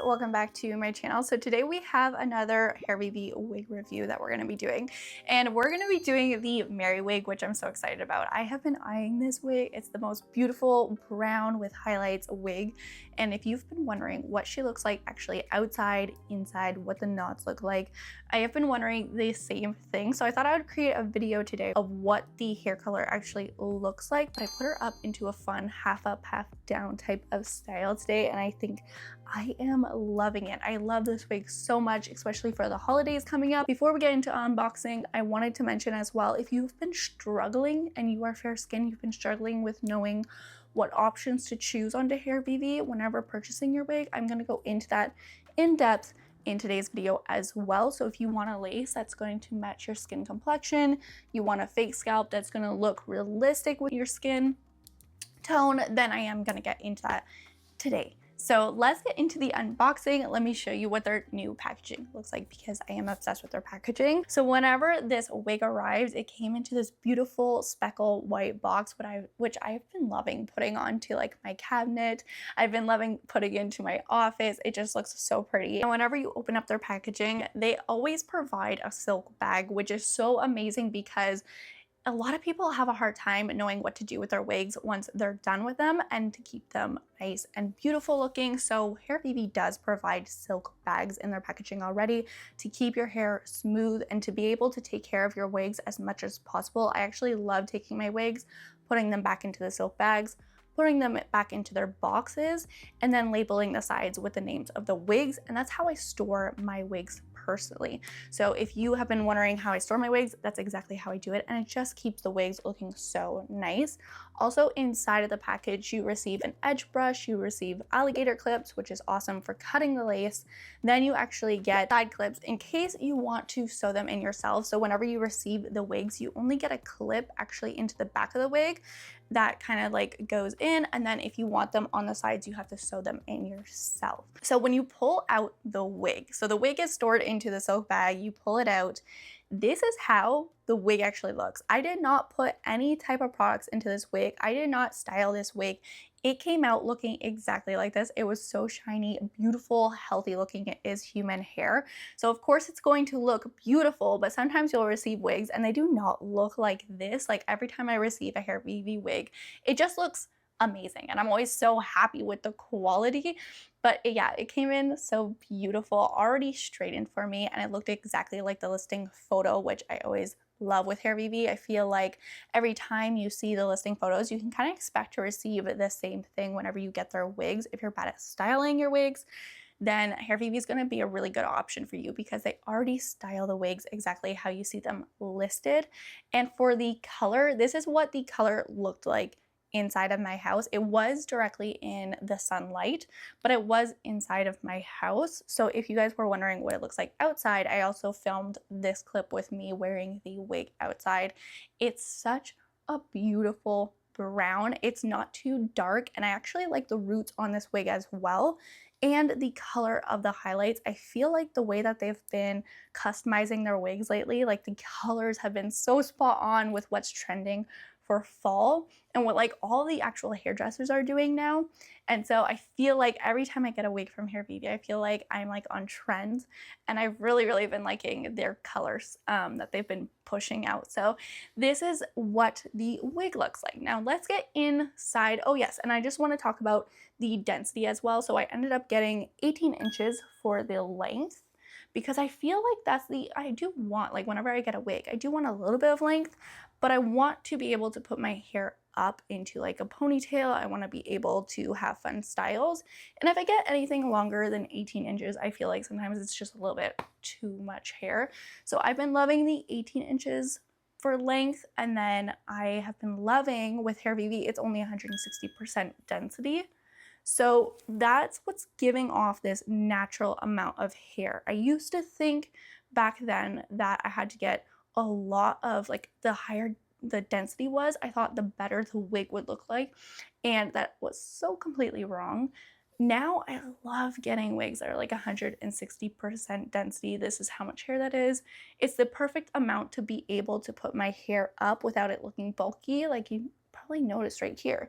welcome back to my channel. So today we have another Hairvivi wig review that we're going to be doing, and we're going to be doing the Maire wig, which I'm so excited about. I have been eyeing this wig. It's the most beautiful brown with highlights wig, and if you've been wondering what she looks like actually outside, inside, what the knots look like, I have been wondering the same thing. So I thought I would create a video today of what the hair color actually looks like, but I put her up into a fun half up, half down type of style today, and I think I am loving it. I love this wig so much, especially for the holidays coming up. Before we get into unboxing, I wanted to mention as well, if you've been struggling and you are fair skinned, you've been struggling with knowing what options to choose onto Hairvivi whenever purchasing your wig, I'm going to go into that in depth in today's video as well. So if you want a lace that's going to match your skin complexion, you want a fake scalp that's going to look realistic with your skin tone, then I am going to get into that today. So let's get into the unboxing. Let me show you what their new packaging looks like, because I am obsessed with their packaging. So whenever this wig arrived, it came into this beautiful speckle white box, which I've been loving putting onto like my cabinet. I've been loving putting into my office. It just looks so pretty. And whenever you open up their packaging, they always provide a silk bag, which is so amazing because a lot of people have a hard time knowing what to do with their wigs once they're done with them and to keep them nice and beautiful looking. So Hairvivi does provide silk bags in their packaging already to keep your hair smooth and to be able to take care of your wigs as much as possible. I actually love taking my wigs, putting them back into the silk bags, putting them back into their boxes, and then labeling the sides with the names of the wigs. And that's how I store my wigs personally. So if you have been wondering how I store my wigs, that's exactly how I do it, and it just keeps the wigs looking so nice. Also, inside of the package, you receive an edge brush, you receive alligator clips, which is awesome for cutting the lace. Then you actually get side clips in case you want to sew them in yourself. So whenever you receive the wigs, you only get a clip actually into the back of the wig that kind of like goes in, and then if you want them on the sides, you have to sew them in yourself. So when you pull out the wig, so the wig is stored into the silk bag, you pull it out, this is how the wig actually looks. I did not put any type of products into this wig. I did not style this wig. It came out looking exactly like this. It was so shiny, beautiful, healthy looking. It is human hair. So of course it's going to look beautiful, but sometimes you'll receive wigs and they do not look like this. Like every time I receive a Hairvivi wig, it just looks amazing. And I'm always so happy with the quality. But yeah, it came in so beautiful, already straightened for me, and it looked exactly like the listing photo, which I always love with Hairvivi. I feel like every time you see the listing photos, you can kind of expect to receive the same thing whenever you get their wigs. If you're bad at styling your wigs, then Hairvivi is going to be a really good option for you because they already style the wigs exactly how you see them listed. And for the color, this is what the color looked like inside of my house. It was directly in the sunlight, but it was inside of my house. So if you guys were wondering what it looks like outside, I also filmed this clip with me wearing the wig outside. It's such a beautiful brown. It's not too dark, and I actually like the roots on this wig as well. And the color of the highlights, I feel like the way that they've been customizing their wigs lately, like the colors have been so spot on with what's trending for fall and what like all the actual hairdressers are doing now. And so I feel like every time I get a wig from Hairvivi, I feel like I'm like on trend, and I've really been liking their colors that they've been pushing out. So this is what the wig looks like. Now let's get inside. Oh yes, and I just want to talk about the density as well. So I ended up getting 18 inches for the length, because I feel like I do want, like whenever I get a wig, I do want a little bit of length, but I want to be able to put my hair up into like a ponytail. I want to be able to have fun styles. And if I get anything longer than 18 inches, I feel like sometimes it's just a little bit too much hair. So I've been loving the 18 inches for length, and then I have been loving with Hairvivi, it's only 160% density. So that's what's giving off this natural amount of hair. I used to think back then that I had to get a lot of, like, the higher the density was, I thought the better the wig would look like, and that was so completely wrong. Now I love getting wigs that are like 160% density. This is how much hair that is. It's the perfect amount to be able to put my hair up without it looking bulky. Like you probably noticed right here,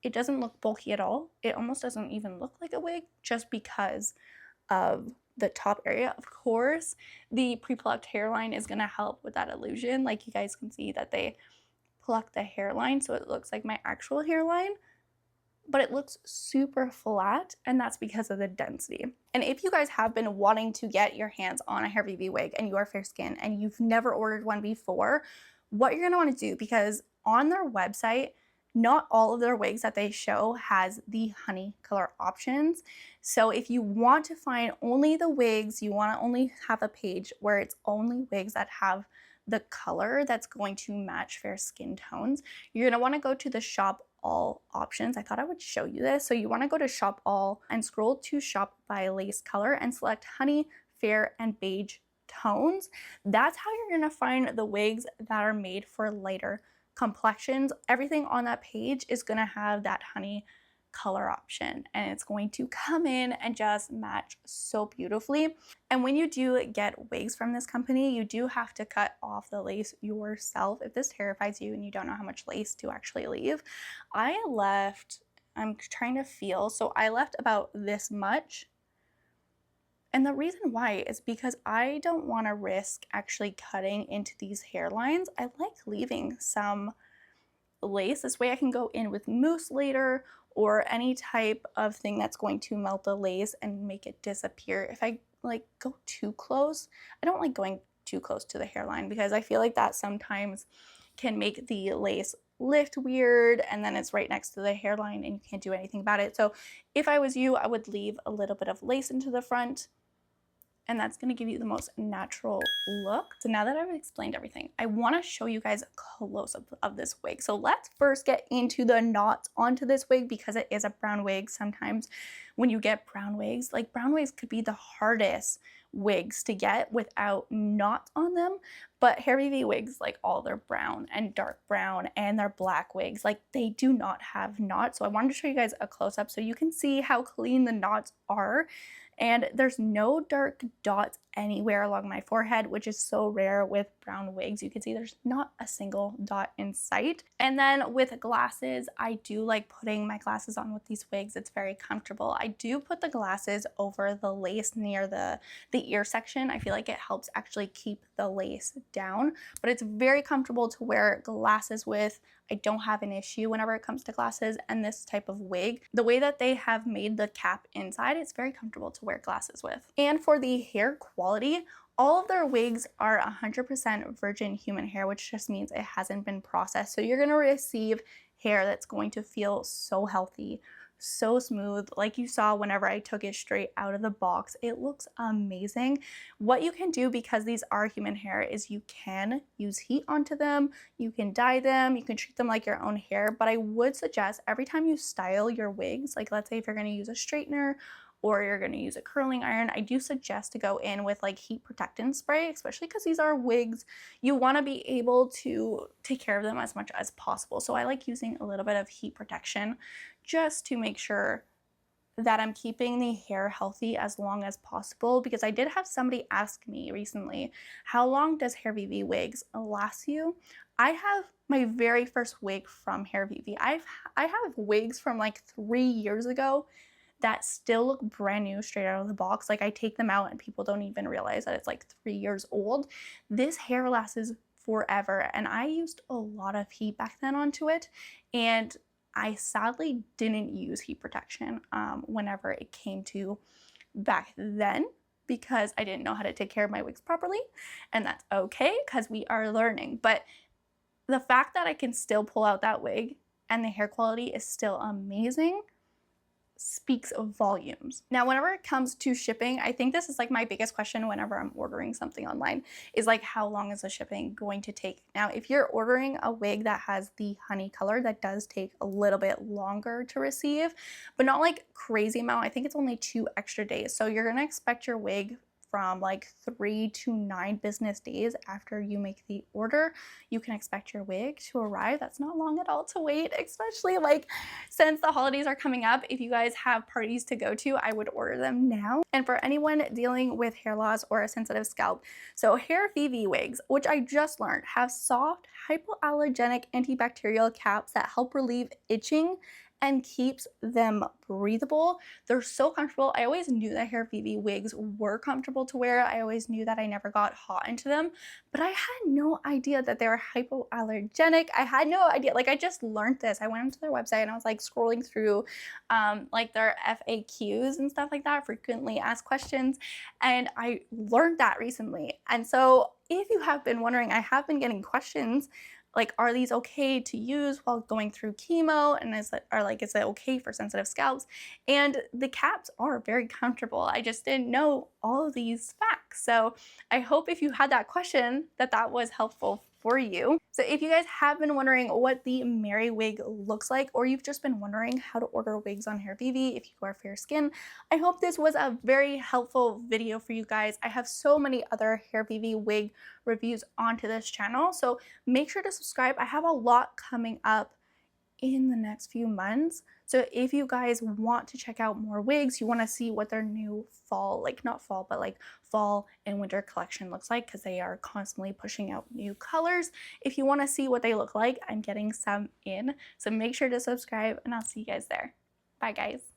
it doesn't look bulky at all. It almost doesn't even look like a wig, just because of the top area. Of course, the pre-plucked hairline is going to help with that illusion. Like you guys can see that they pluck the hairline so it looks like my actual hairline, but it looks super flat, and that's because of the density. And if you guys have been wanting to get your hands on a Hairvivi wig and you are fair skin and you've never ordered one before, what you're gonna wanna do, because on their website, not all of their wigs that they show has the honey color options. So if you want to find only the wigs, you wanna only have a page where it's only wigs that have the color that's going to match fair skin tones, you're gonna wanna go to the shop all options. I thought I would show you this. So you want to go to shop all and scroll to shop by lace color and select honey, fair, and beige tones. That's how you're going to find the wigs that are made for lighter complexions. Everything on that page is going to have that honey color option, and it's going to come in and just match so beautifully. And when you do get wigs from this company, you do have to cut off the lace yourself if this terrifies you and you don't know how much lace to actually leave. I'm trying to feel, so I left about this much. And the reason why is because I don't want to risk actually cutting into these hairlines. I like leaving some lace. This way I can go in with mousse later, or any type of thing that's going to melt the lace and make it disappear. If I like go too close, I don't like going too close to the hairline because I feel like that sometimes can make the lace lift weird, and then it's right next to the hairline and you can't do anything about it. So if I was you, I would leave a little bit of lace into the front, and that's going to give you the most natural look. So now that I've explained everything, I want to show you guys a close-up of this wig. So let's first get into the knots onto this wig because it is a brown wig. Sometimes when you get brown wigs, like brown wigs could be the hardest wigs to get without knots on them, but Hairvivi wigs, like all their brown and dark brown and their black wigs, like they do not have knots. So I wanted to show you guys a close-up so you can see how clean the knots are. And there's no dark dots anywhere along my forehead, which is so rare with brown wigs. You can see there's not a single dot in sight. And then with glasses, I do like putting my glasses on with these wigs. It's very comfortable. I do put the glasses over the lace near the ear section. I feel like it helps actually keep the lace down, but it's very comfortable to wear glasses with. I don't have an issue whenever it comes to glasses and this type of wig. The way that they have made the cap inside, it's very comfortable to wear glasses with. And for the hair quality, all of their wigs are 100% virgin human hair, which just means it hasn't been processed. So you're gonna receive hair that's going to feel so healthy, so smooth. Like you saw whenever I took it straight out of the box, it looks amazing. What you can do, because these are human hair, is you can use heat onto them, you can dye them, you can treat them like your own hair, but I would suggest every time you style your wigs, like let's say if you're going to use a straightener or you're going to use a curling iron, I do suggest to go in with like heat protectant spray, especially because these are wigs. You want to be able to take care of them as much as possible. So I like using a little bit of heat protection just to make sure that I'm keeping the hair healthy as long as possible, because I did have somebody ask me recently, how long does Hairvivi wigs last you? I have my very first wig from Hairvivi. I have wigs from like 3 years ago that still look brand new straight out of the box. Like I take them out and people don't even realize that it's like 3 years old. This hair lasts forever, and I used a lot of heat back then onto it, and I sadly didn't use heat protection whenever it came to back then, because I didn't know how to take care of my wigs properly, and that's okay because we are learning. But the fact that I can still pull out that wig and the hair quality is still amazing speaks volumes. Now, whenever it comes to shipping, I think this is like my biggest question whenever I'm ordering something online, is like, how long is the shipping going to take? Now, if you're ordering a wig that has the honey color, that does take a little bit longer to receive, but not like crazy amount. I think it's only 2 extra days. So you're gonna expect your wig from like 3 to 9 business days after you make the order. You can expect your wig to arrive. That's not long at all to wait, especially like since the holidays are coming up. If you guys have parties to go to, I would order them now. And for anyone dealing with hair loss or a sensitive scalp, so Hairvivi wigs, which I just learned, have soft hypoallergenic antibacterial caps that help relieve itching and keeps them breathable. They're so comfortable. I always knew that Hairvivi wigs were comfortable to wear. I always knew that I never got hot into them, but I had no idea that they were hypoallergenic. I had no idea. Like, I just learned this. I went onto their website and I was like scrolling through like their FAQs and stuff like that, frequently asked questions, and I learned that recently. And so if you have been wondering, I have been getting questions like, are these okay to use while going through chemo? And is it okay for sensitive scalps? And the caps are very comfortable. I just didn't know all of these facts. So I hope if you had that question that was helpful for you. So if you guys have been wondering what the Maire wig looks like, or you've just been wondering how to order wigs on Hairvivi if you are fair skin, I hope this was a very helpful video for you guys. I have so many other Hairvivi wig reviews onto this channel, so make sure to subscribe. I have a lot coming up in the next few months. So if you guys want to check out more wigs, you want to see what their new fall, like not fall, but like fall and winter collection looks like, because they are constantly pushing out new colors. If you want to see what they look like, I'm getting some in. So make sure to subscribe and I'll see you guys there. Bye guys.